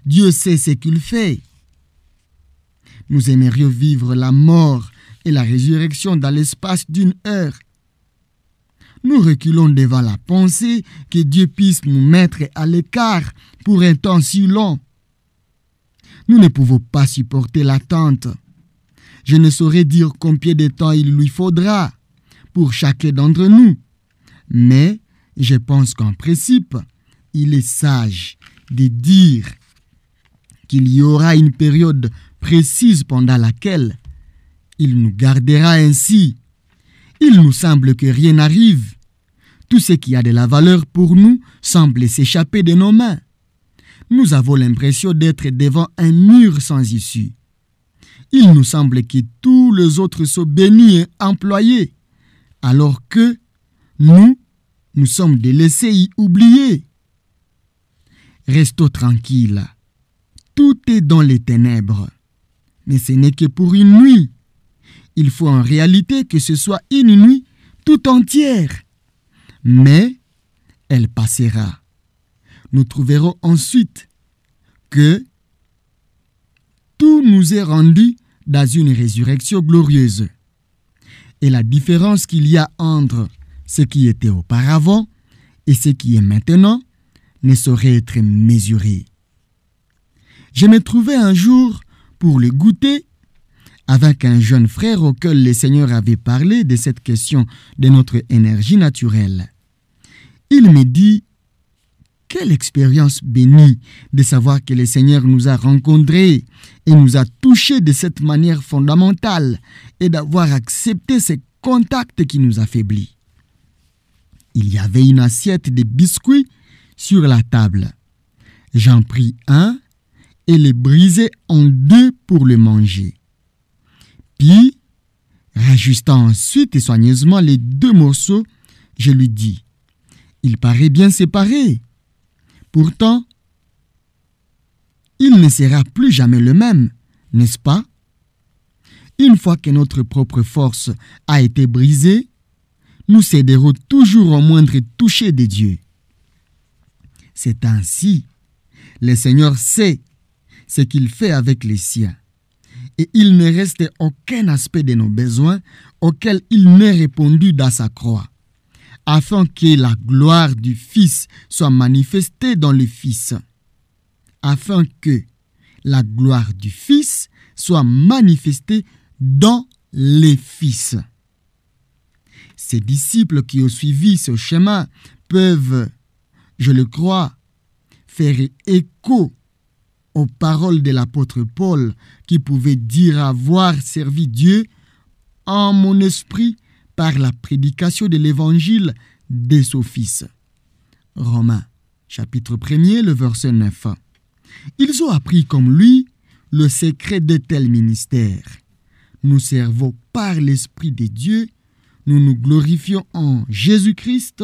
Dieu sait ce qu'il fait. Nous aimerions vivre la mort et la résurrection dans l'espace d'une heure. Nous reculons devant la pensée que Dieu puisse nous mettre à l'écart pour un temps si long. Nous ne pouvons pas supporter l'attente. Je ne saurais dire combien de temps il lui faudra pour chacun d'entre nous. Mais je pense qu'en principe, il est sage de dire qu'il y aura une période précise pendant laquelle il nous gardera ainsi. Il nous semble que rien n'arrive. Tout ce qui a de la valeur pour nous semble s'échapper de nos mains. Nous avons l'impression d'être devant un mur sans issue. Il nous semble que tous les autres sont bénis et employés, alors que nous sommes délaissés et oubliés. Restons tranquilles. Tout est dans les ténèbres. Mais ce n'est que pour une nuit. Il faut en réalité que ce soit une nuit tout entière. Mais elle passera. Nous trouverons ensuite que tout nous est rendu dans une résurrection glorieuse. Et la différence qu'il y a entre ce qui était auparavant et ce qui est maintenant ne saurait être mesurée. Je me trouvais un jour pour le goûter avec un jeune frère auquel le Seigneur avait parlé de cette question de notre énergie naturelle. Il me dit: quelle expérience bénie de savoir que le Seigneur nous a rencontrés et nous a touchés de cette manière fondamentale et d'avoir accepté ce contact qui nous affaiblit. Il y avait une assiette de biscuits sur la table. J'en pris un et le brisai en deux pour le manger. Puis, rajustant ensuite et soigneusement les deux morceaux, je lui dis: il paraît bien séparé. Pourtant, il ne sera plus jamais le même, n'est-ce pas? Une fois que notre propre force a été brisée, nous céderons toujours au moindre toucher de Dieu. C'est ainsi. Le Seigneur sait ce qu'il fait avec les siens. Et il ne reste aucun aspect de nos besoins auquel il n'ait répondu dans sa croix, afin que la gloire du Fils soit manifestée dans le Fils. Afin que la gloire du Fils soit manifestée dans les Fils. Ces disciples qui ont suivi ce chemin peuvent, je le crois, faire écho aux paroles de l'apôtre Paul qui pouvait dire avoir servi Dieu en mon esprit par la prédication de l'évangile de son Fils. Romains, chapitre 1er, le verset 9. Ils ont appris comme lui le secret de tel ministère. Nous servons par l'Esprit de Dieu nous nous glorifions en Jésus-Christ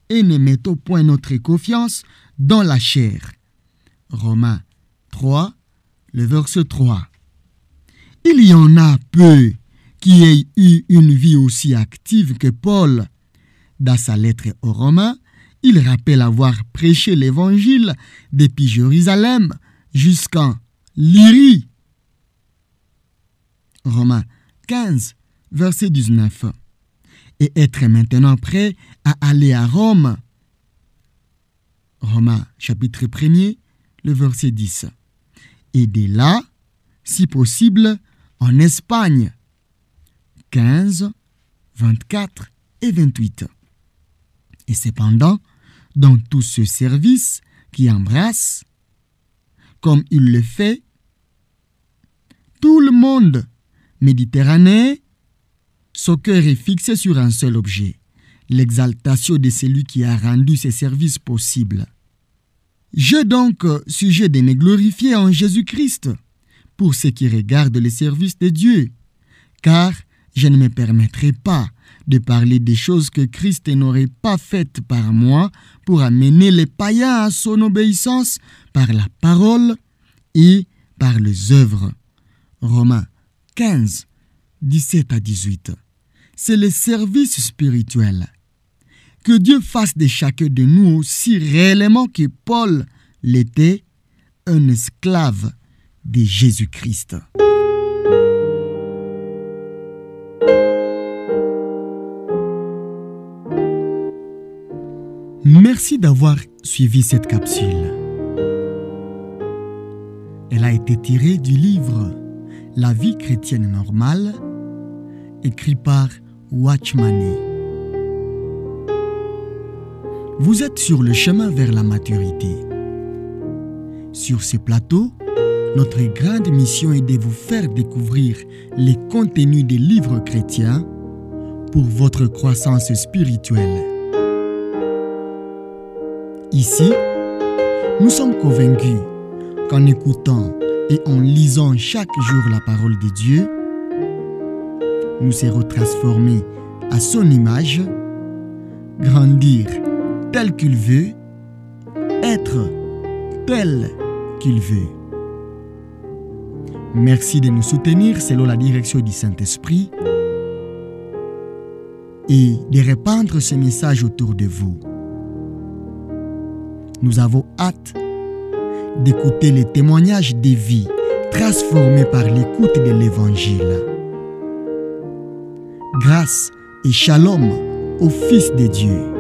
et ne mettons point notre confiance dans la chair. Romains 3, le verset 3. Il y en a peu qui aient eu une vie aussi active que Paul. Dans sa lettre aux Romains, il rappelle avoir prêché l'évangile depuis Jérusalem jusqu'en Lyrie. Romains 15, verset 19. Et être maintenant prêt à aller à Rome. Romains chapitre 1er, le verset 10. Et de là, si possible, en Espagne. 15, 24 et 28. Et cependant, dans tout ce service qui embrasse, comme il le fait, tout le monde méditerranéen, son cœur est fixé sur un seul objet, l'exaltation de celui qui a rendu ces services possibles. J'ai donc sujet de me glorifier en Jésus-Christ pour ce qui regarde les services de Dieu, car je ne me permettrai pas de parler des choses que Christ n'aurait pas faites par moi pour amener les païens à son obéissance par la parole et par les œuvres. Romains 15, 17 à 18. C'est le service spirituel. Que Dieu fasse de chacun de nous aussi réellement que Paul l'était, un esclave de Jésus-Christ. Merci d'avoir suivi cette capsule. Elle a été tirée du livre La vie chrétienne normale, écrit par Watchmani. Vous êtes sur le chemin vers la maturité. Sur ce plateau, notre grande mission est de vous faire découvrir les contenus des livres chrétiens pour votre croissance spirituelle. Ici, nous sommes convaincus qu'en écoutant et en lisant chaque jour la parole de Dieu, nous serons transformés à son image, grandir tel qu'il veut, être tel qu'il veut. Merci de nous soutenir selon la direction du Saint-Esprit et de répandre ce message autour de vous. Nous avons hâte d'écouter les témoignages des vies transformées par l'écoute de l'Évangile. Grâce et shalom au Fils de Dieu.